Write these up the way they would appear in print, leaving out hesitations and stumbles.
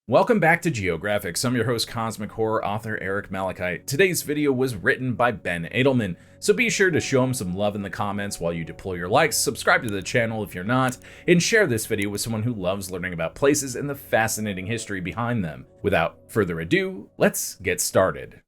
Welcome back to Geographics. I'm your host, cosmic horror author Eric Malachite. Today's video was written by Ben Edelman, so be sure to show him some love in the comments while you deploy your likes, subscribe to the channel if you're not, and share this video with someone who loves learning about places and the fascinating history behind them. Without further ado, let's get started.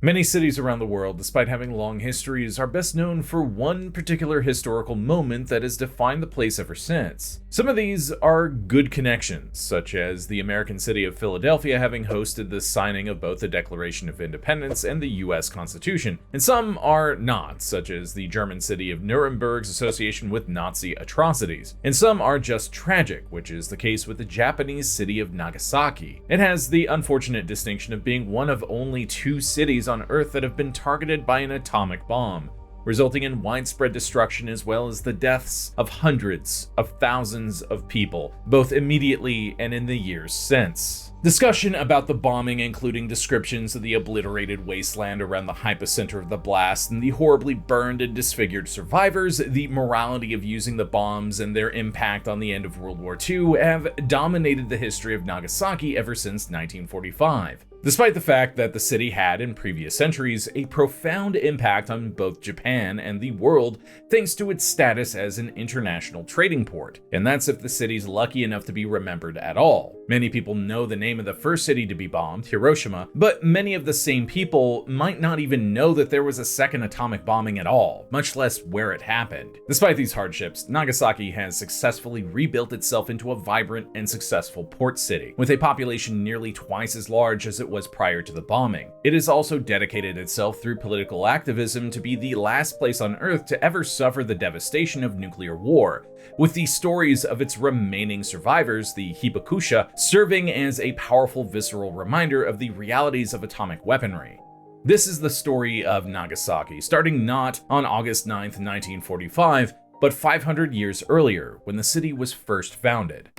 Many cities around the world, despite having long histories, are best known for one particular historical moment that has defined the place ever since. Some of these are good connections, such as the American city of Philadelphia having hosted the signing of both the Declaration of Independence and the US Constitution, and some are not, such as the German city of Nuremberg's association with Nazi atrocities, and some are just tragic, which is the case with the Japanese city of Nagasaki. It has the unfortunate distinction of being one of only two cities on Earth that have been targeted by an atomic bomb, resulting in widespread destruction as well as the deaths of hundreds of thousands of people, both immediately and in the years since. Discussion about the bombing, including descriptions of the obliterated wasteland around the hypocenter of the blast and the horribly burned and disfigured survivors, the morality of using the bombs, and their impact on the end of World War II have dominated the history of Nagasaki ever since 1945. Despite the fact that the city had, in previous centuries, a profound impact on both Japan and the world thanks to its status as an international trading port, and that's if the city's lucky enough to be remembered at all. Many people know the name of the first city to be bombed, Hiroshima, but many of the same people might not even know that there was a second atomic bombing at all, much less where it happened. Despite these hardships, Nagasaki has successfully rebuilt itself into a vibrant and successful port city, with a population nearly twice as large as it was prior to the bombing. It has also dedicated itself through political activism to be the last place on Earth to ever suffer the devastation of nuclear war, with the stories of its remaining survivors, the Hibakusha, serving as a powerful visceral reminder of the realities of atomic weaponry. This is the story of Nagasaki, starting not on August 9th, 1945, but 500 years earlier, when the city was first founded.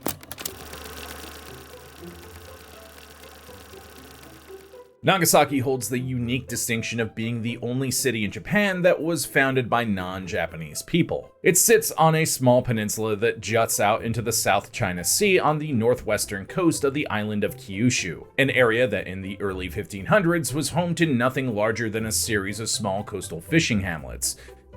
Nagasaki holds the unique distinction of being the only city in Japan that was founded by non-Japanese people. It sits on a small peninsula that juts out into the South China Sea on the northwestern coast of the island of Kyushu, an area that in the early 1500s was home to nothing larger than a series of small coastal fishing hamlets.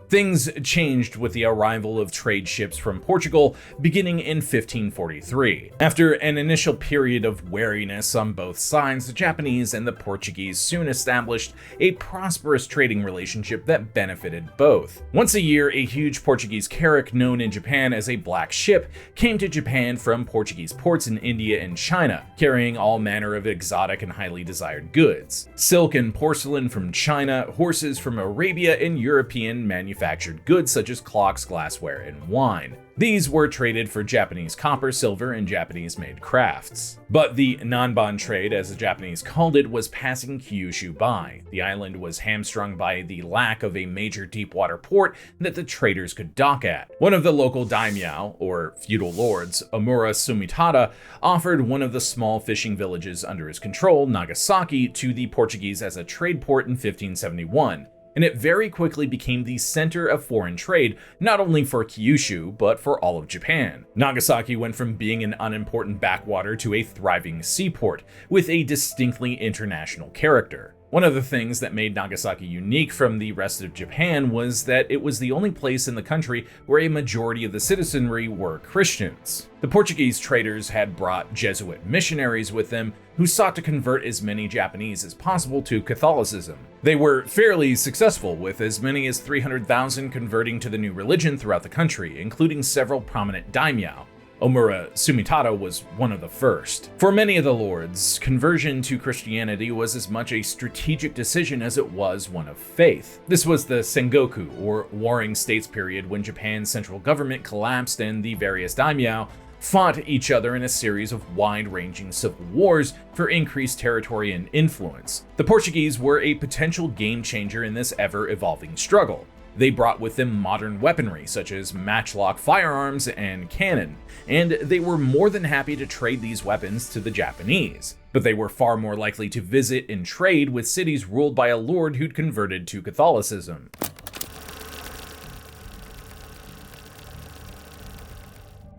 Things changed with the arrival of trade ships from Portugal beginning in 1543. After an initial period of wariness on both sides, the Japanese and the Portuguese soon established a prosperous trading relationship that benefited both. Once a year, a huge Portuguese carrack known in Japan as a black ship came to Japan from Portuguese ports in India and China, carrying all manner of exotic and highly desired goods. Silk and porcelain from China, horses from Arabia, and European manufactured goods such as clocks, glassware, and wine. These were traded for Japanese copper, silver, and Japanese-made crafts. But the Nanban trade, as the Japanese called it, was passing Kyushu by. The island was hamstrung by the lack of a major deep-water port that the traders could dock at. One of the local daimyo, or feudal lords, Omura Sumitada, offered one of the small fishing villages under his control, Nagasaki, to the Portuguese as a trade port in 1571. And it very quickly became the center of foreign trade, not only for Kyushu, but for all of Japan. Nagasaki went from being an unimportant backwater to a thriving seaport, with a distinctly international character. One of the things that made Nagasaki unique from the rest of Japan was that it was the only place in the country where a majority of the citizenry were Christians. The Portuguese traders had brought Jesuit missionaries with them who sought to convert as many Japanese as possible to Catholicism. They were fairly successful, with as many as 300,000 converting to the new religion throughout the country, including several prominent daimyo. Omura Sumitada was one of the first. For many of the lords, conversion to Christianity was as much a strategic decision as it was one of faith. This was the Sengoku, or Warring States period, when Japan's central government collapsed and the various daimyo fought each other in a series of wide-ranging civil wars for increased territory and influence. The Portuguese were a potential game changer in this ever-evolving struggle. They brought with them modern weaponry such as matchlock firearms and cannon, and they were more than happy to trade these weapons to the Japanese. But they were far more likely to visit and trade with cities ruled by a lord who'd converted to Catholicism.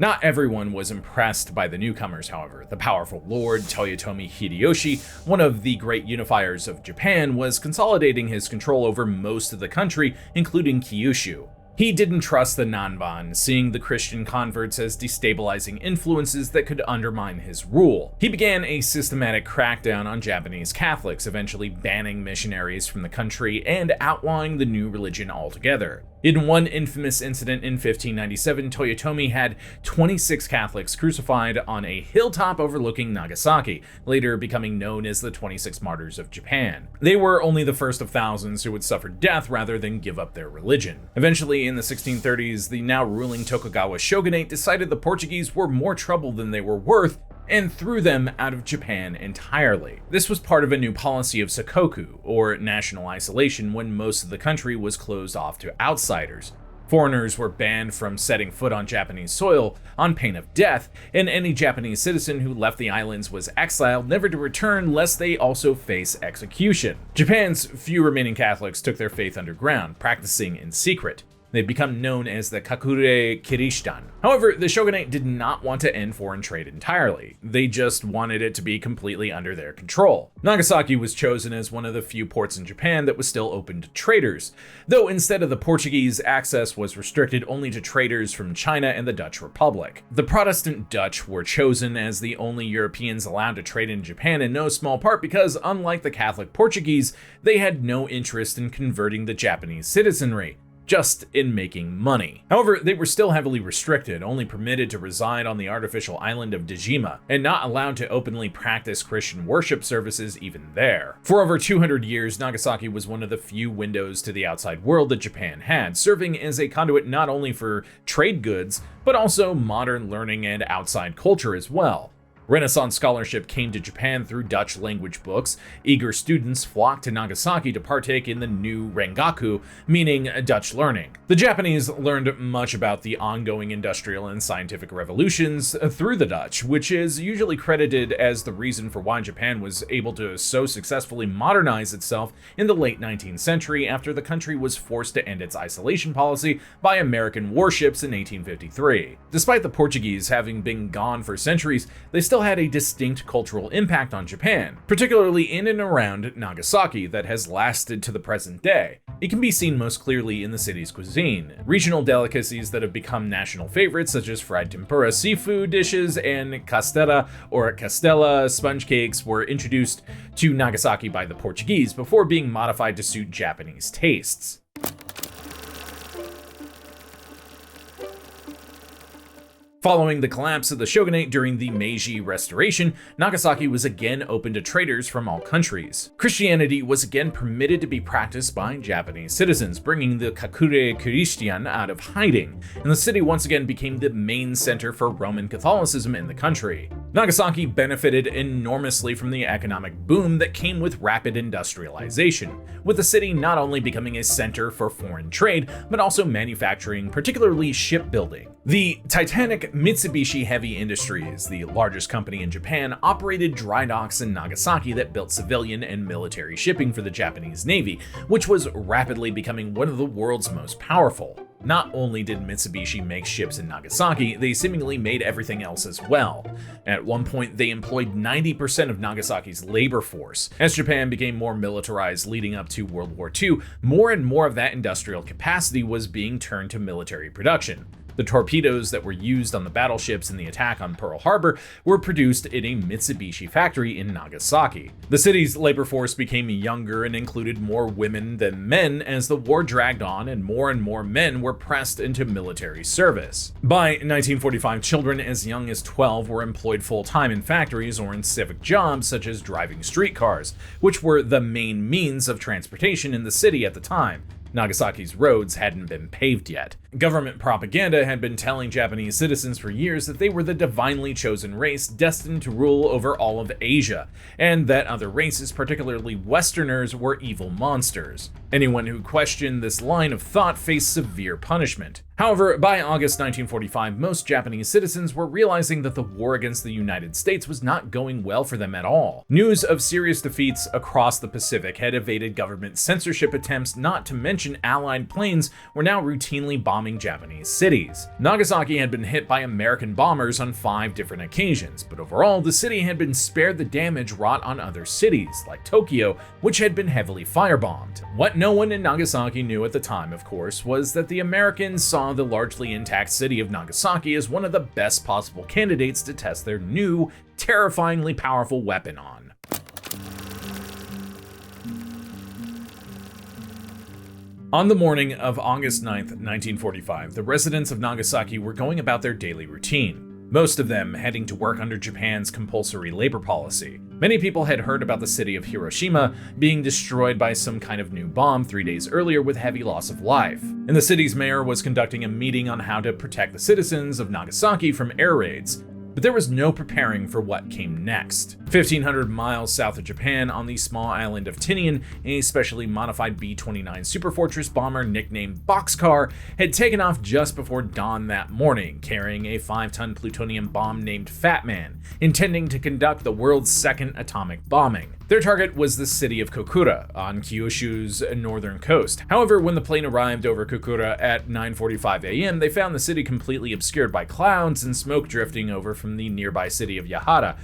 Not everyone was impressed by the newcomers, however. The powerful Lord Toyotomi Hideyoshi, one of the great unifiers of Japan, was consolidating his control over most of the country, including Kyushu. He didn't trust the Nanban, seeing the Christian converts as destabilizing influences that could undermine his rule. He began a systematic crackdown on Japanese Catholics, eventually banning missionaries from the country and outlawing the new religion altogether. In one infamous incident in 1597, Toyotomi had 26 Catholics crucified on a hilltop overlooking Nagasaki, later becoming known as the 26 Martyrs of Japan. They were only the first of thousands who would suffer death rather than give up their religion. Eventually, in the 1630s, the now ruling Tokugawa shogunate decided the Portuguese were more trouble than they were worth and threw them out of Japan entirely. This was part of a new policy of sakoku, or national isolation, when most of the country was closed off to outsiders. Foreigners were banned from setting foot on Japanese soil on pain of death, and any Japanese citizen who left the islands was exiled, never to return lest they also face execution. Japan's few remaining Catholics took their faith underground, practicing in secret. They'd become known as the Kakure Kirishitan. However, the shogunate did not want to end foreign trade entirely. They just wanted it to be completely under their control. Nagasaki was chosen as one of the few ports in Japan that was still open to traders, though instead of the Portuguese, access was restricted only to traders from China and the Dutch Republic. The Protestant Dutch were chosen as the only Europeans allowed to trade in Japan, in no small part because, unlike the Catholic Portuguese, they had no interest in converting the Japanese citizenry, just in making money. However, they were still heavily restricted, only permitted to reside on the artificial island of Dejima, and not allowed to openly practice Christian worship services even there. For over 200 years, Nagasaki was one of the few windows to the outside world that Japan had, serving as a conduit not only for trade goods, but also modern learning and outside culture as well. Renaissance scholarship came to Japan through Dutch language books. Eager students flocked to Nagasaki to partake in the new Rengaku, meaning Dutch learning. The Japanese learned much about the ongoing industrial and scientific revolutions through the Dutch, which is usually credited as the reason for why Japan was able to so successfully modernize itself in the late 19th century after the country was forced to end its isolation policy by American warships in 1853. Despite the Portuguese having been gone for centuries, they still had a distinct cultural impact on Japan, particularly in and around Nagasaki, that has lasted to the present day. It can be seen most clearly in the city's cuisine. Regional delicacies that have become national favorites, such as fried tempura seafood dishes and castella or castella sponge cakes, were introduced to Nagasaki by the Portuguese before being modified to suit Japanese tastes. Following the collapse of the shogunate during the Meiji Restoration, Nagasaki was again open to traders from all countries. Christianity was again permitted to be practiced by Japanese citizens, bringing the Kakure Kirishitan out of hiding, and the city once again became the main center for Roman Catholicism in the country. Nagasaki benefited enormously from the economic boom that came with rapid industrialization, with the city not only becoming a center for foreign trade, but also manufacturing, particularly shipbuilding. The Titanic Mitsubishi Heavy Industries, the largest company in Japan, operated dry docks in Nagasaki that built civilian and military shipping for the Japanese Navy, which was rapidly becoming one of the world's most powerful. Not only did Mitsubishi make ships in Nagasaki, they seemingly made everything else as well. At one point, they employed 90% of Nagasaki's labor force. As Japan became more militarized leading up to World War II, more and more of that industrial capacity was being turned to military production. The torpedoes that were used on the battleships in the attack on Pearl Harbor were produced in a Mitsubishi factory in Nagasaki. The city's labor force became younger and included more women than men as the war dragged on and more men were pressed into military service. By 1945, children as young as 12 were employed full-time in factories or in civic jobs such as driving streetcars, which were the main means of transportation in the city at the time. Nagasaki's roads hadn't been paved yet. Government propaganda had been telling Japanese citizens for years that they were the divinely chosen race destined to rule over all of Asia, and that other races, particularly Westerners, were evil monsters. Anyone who questioned this line of thought faced severe punishment. However, by August 1945, most Japanese citizens were realizing that the war against the United States was not going well for them at all. News of serious defeats across the Pacific had evaded government censorship attempts, not to mention Allied planes were now routinely bombing bombing Japanese cities. Nagasaki had been hit by American bombers on 5 different occasions, but overall, the city had been spared the damage wrought on other cities, like Tokyo, which had been heavily firebombed. What no one in Nagasaki knew at the time, of course, was that the Americans saw the largely intact city of Nagasaki as one of the best possible candidates to test their new, terrifyingly powerful weapon on. On the morning of August 9th, 1945, the residents of Nagasaki were going about their daily routine, most of them heading to work under Japan's compulsory labor policy. Many people had heard about the city of Hiroshima being destroyed by some kind of new bomb 3 days earlier with heavy loss of life, and the city's mayor was conducting a meeting on how to protect the citizens of Nagasaki from air raids. But there was no preparing for what came next. 1,500 miles south of Japan, on the small island of Tinian, a specially modified B-29 Superfortress bomber nicknamed Boxcar had taken off just before dawn that morning, carrying a 5-ton plutonium bomb named Fat Man, intending to conduct the world's second atomic bombing. Their target was the city of Kokura, on Kyushu's northern coast. However, when the plane arrived over Kokura at 9:45 a.m., they found the city completely obscured by clouds and smoke drifting over from the nearby city of Yahara,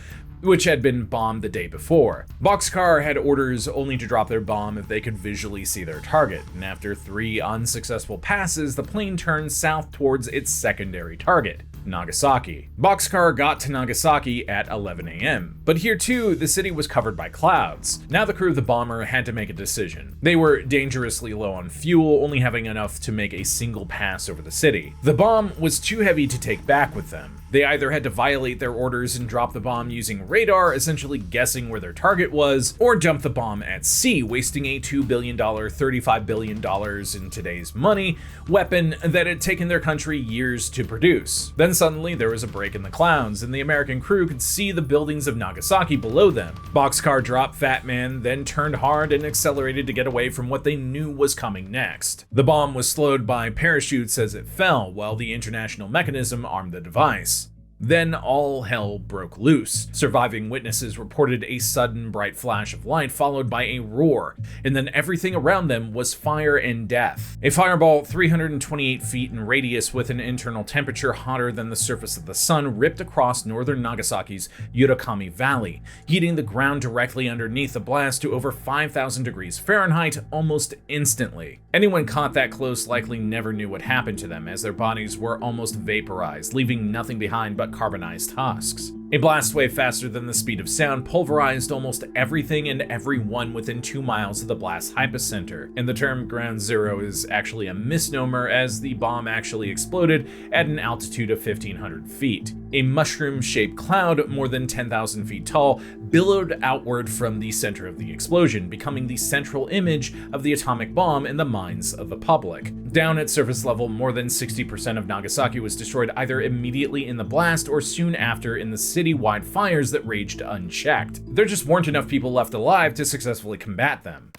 which had been bombed the day before. Boxcar had orders only to drop their bomb if they could visually see their target, and after 3 unsuccessful passes, the plane turned south towards its secondary target, Nagasaki. Boxcar got to Nagasaki at 11 a.m., but here too, the city was covered by clouds. Now the crew of the bomber had to make a decision. They were dangerously low on fuel, only having enough to make a single pass over the city. The bomb was too heavy to take back with them. They either had to violate their orders and drop the bomb using radar, essentially guessing where their target was, or dump the bomb at sea, wasting a $2 billion, $35 billion in today's money, weapon that had taken their country years to produce. Then suddenly there was a break in the clouds, and the American crew could see the buildings of Nagasaki below them. Boxcar dropped Fat Man, then turned hard and accelerated to get away from what they knew was coming next. The bomb was slowed by parachutes as it fell, while the international mechanism armed the device. Then all hell broke loose. Surviving witnesses reported a sudden bright flash of light followed by a roar, and then everything around them was fire and death. A fireball 328 feet in radius with an internal temperature hotter than the surface of the sun ripped across northern Nagasaki's Yurakami Valley, heating the ground directly underneath the blast to over 5,000 degrees Fahrenheit almost instantly. Anyone caught that close likely never knew what happened to them, as their bodies were almost vaporized, leaving nothing behind but carbonized husks. A blast wave faster than the speed of sound pulverized almost everything and everyone within 2 miles of the blast hypocenter, and the term ground zero is actually a misnomer, as the bomb actually exploded at an altitude of 1,500 feet. A mushroom-shaped cloud more than 10,000 feet tall billowed outward from the center of the explosion, becoming the central image of the atomic bomb in the minds of the public. Down at surface level, more than 60% of Nagasaki was destroyed either immediately in the blast or soon after in the city-wide fires that raged unchecked. There just weren't enough people left alive to successfully combat them.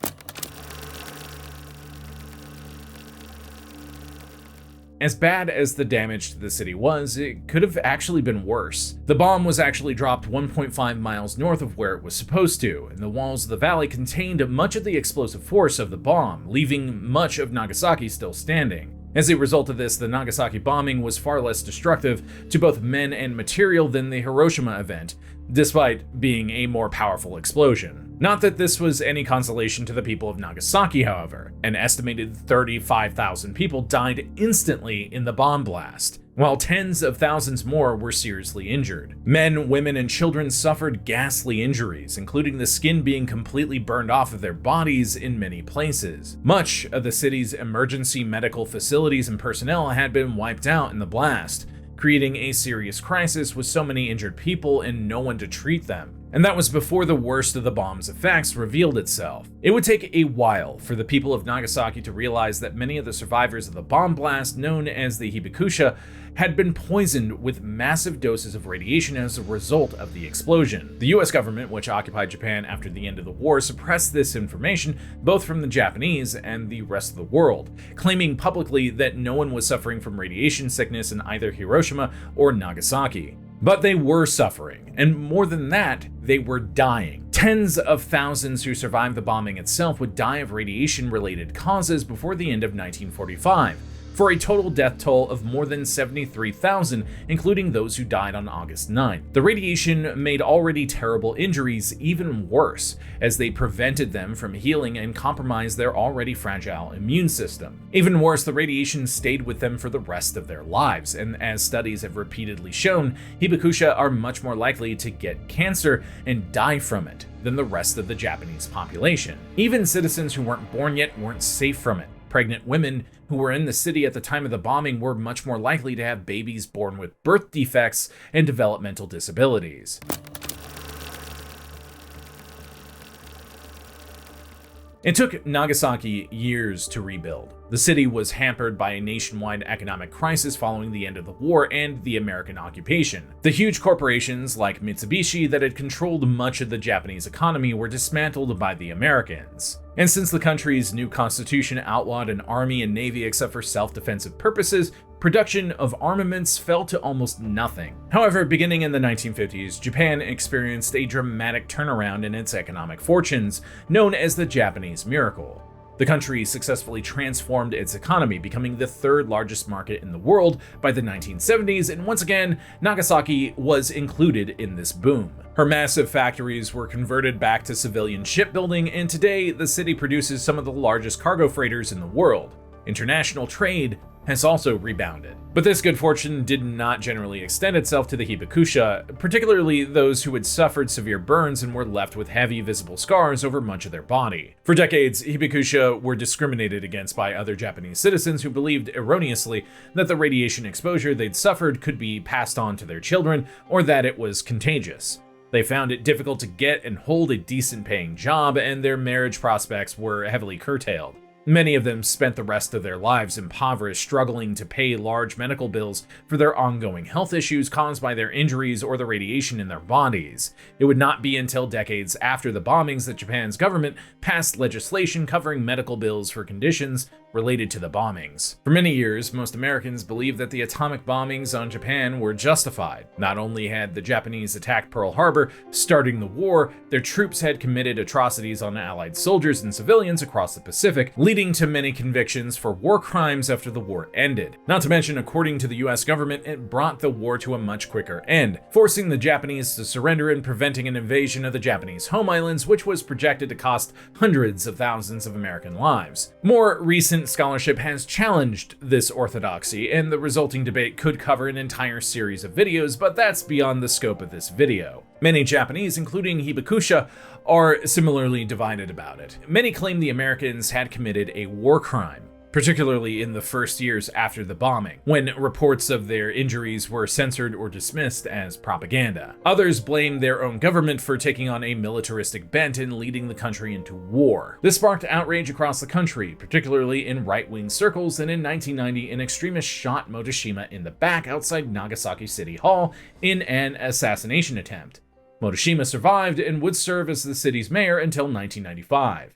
As bad as the damage to the city was, it could have actually been worse. The bomb was actually dropped 1.5 miles north of where it was supposed to, and the walls of the valley contained much of the explosive force of the bomb, leaving much of Nagasaki still standing. As a result of this, the Nagasaki bombing was far less destructive to both men and material than the Hiroshima event, despite being a more powerful explosion. Not that this was any consolation to the people of Nagasaki, however. An estimated 35,000 people died instantly in the bomb blast, while tens of thousands more were seriously injured. Men, women, and children suffered ghastly injuries, including the skin being completely burned off of their bodies in many places. Much of the city's emergency medical facilities and personnel had been wiped out in the blast, creating a serious crisis with so many injured people and no one to treat them. And that was before the worst of the bomb's effects revealed itself. It would take a while for the people of Nagasaki to realize that many of the survivors of the bomb blast, known as the Hibakusha, had been poisoned with massive doses of radiation as a result of the explosion. The US government, which occupied Japan after the end of the war, suppressed this information both from the Japanese and the rest of the world, claiming publicly that no one was suffering from radiation sickness in either Hiroshima or Nagasaki. But they were suffering, and more than that, they were dying. Tens of thousands who survived the bombing itself would die of radiation-related causes before the end of 1945. for a total death toll of more than 73,000, including those who died on August 9. The radiation made already terrible injuries even worse, as they prevented them from healing and compromised their already fragile immune system. Even worse, the radiation stayed with them for the rest of their lives, and as studies have repeatedly shown, hibakusha are much more likely to get cancer and die from it than the rest of the Japanese population. Even citizens who weren't born yet weren't safe from it. Pregnant women who were in the city at the time of the bombing were much more likely to have babies born with birth defects and developmental disabilities. It took Nagasaki years to rebuild. The city was hampered by a nationwide economic crisis following the end of the war and the American occupation. The huge corporations like Mitsubishi that had controlled much of the Japanese economy were dismantled by the Americans. And since the country's new constitution outlawed an army and navy except for self-defensive purposes, production of armaments fell to almost nothing. However, beginning in the 1950s, Japan experienced a dramatic turnaround in its economic fortunes, known as the Japanese Miracle. The country successfully transformed its economy, becoming the third largest market in the world by the 1970s, and once again, Nagasaki was included in this boom. Her massive factories were converted back to civilian shipbuilding, and today the city produces some of the largest cargo freighters in the world. International trade has also rebounded. But this good fortune did not generally extend itself to the hibakusha, particularly those who had suffered severe burns and were left with heavy visible scars over much of their body. For decades, hibakusha were discriminated against by other Japanese citizens who believed erroneously that the radiation exposure they'd suffered could be passed on to their children or that it was contagious. They found it difficult to get and hold a decent paying job, and their marriage prospects were heavily curtailed. Many of them spent the rest of their lives impoverished, struggling to pay large medical bills for their ongoing health issues caused by their injuries or the radiation in their bodies. It would not be until decades after the bombings that Japan's government passed legislation covering medical bills for conditions related to the bombings. For many years, most Americans believed that the atomic bombings on Japan were justified. Not only had the Japanese attacked Pearl Harbor, starting the war, their troops had committed atrocities on Allied soldiers and civilians across the Pacific, leading to many convictions for war crimes after the war ended. Not to mention, according to the US government, it brought the war to a much quicker end, forcing the Japanese to surrender and preventing an invasion of the Japanese home islands, which was projected to cost hundreds of thousands of American lives. More recent scholarship has challenged this orthodoxy, and the resulting debate could cover an entire series of videos, but that's beyond the scope of this video. Many Japanese, including hibakusha, are similarly divided about it. Many claim the Americans had committed a war crime, particularly in the first years after the bombing, when reports of their injuries were censored or dismissed as propaganda. Others blame their own government for taking on a militaristic bent and leading the country into war. This sparked outrage across the country, particularly in right-wing circles, and in 1990, an extremist shot Motoshima in the back outside Nagasaki City Hall in an assassination attempt. Motoshima survived and would serve as the city's mayor until 1995.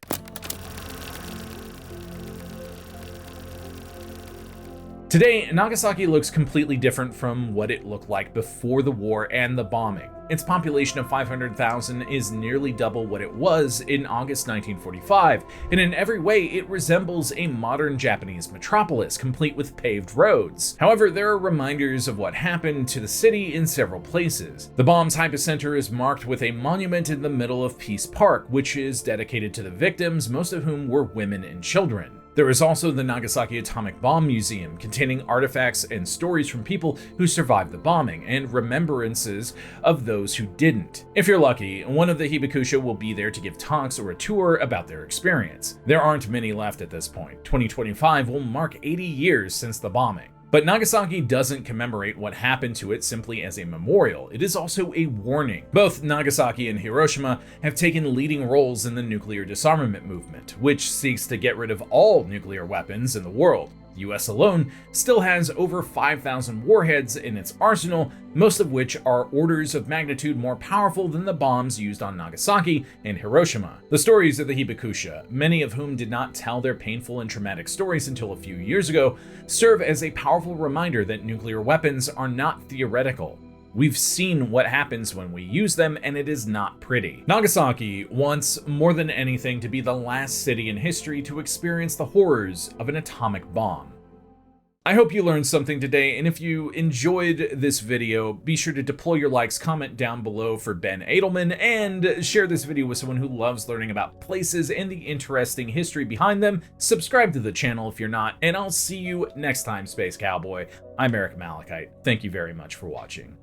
Today, Nagasaki looks completely different from what it looked like before the war and the bombing. Its population of 500,000 is nearly double what it was in August 1945, and in every way it resembles a modern Japanese metropolis, complete with paved roads. However, there are reminders of what happened to the city in several places. The bomb's hypocenter is marked with a monument in the middle of Peace Park, which is dedicated to the victims, most of whom were women and children. There is also the Nagasaki Atomic Bomb Museum, containing artifacts and stories from people who survived the bombing, and remembrances of those who didn't. If you're lucky, one of the hibakusha will be there to give talks or a tour about their experience. There aren't many left at this point. 2025 will mark 80 years since the bombing. But Nagasaki doesn't commemorate what happened to it simply as a memorial. It is also a warning. Both Nagasaki and Hiroshima have taken leading roles in the nuclear disarmament movement, which seeks to get rid of all nuclear weapons in the world. The US alone still has over 5,000 warheads in its arsenal, most of which are orders of magnitude more powerful than the bombs used on Nagasaki and Hiroshima. The stories of the hibakusha, many of whom did not tell their painful and traumatic stories until a few years ago, serve as a powerful reminder that nuclear weapons are not theoretical. We've seen what happens when we use them, and it is not pretty. Nagasaki wants more than anything to be the last city in history to experience the horrors of an atomic bomb. I hope you learned something today, and if you enjoyed this video, be sure to deploy your likes, comment down below for Ben Edelman, and share this video with someone who loves learning about places and the interesting history behind them. Subscribe to the channel if you're not, and I'll see you next time, Space Cowboy. I'm Eric Malachite. Thank you very much for watching.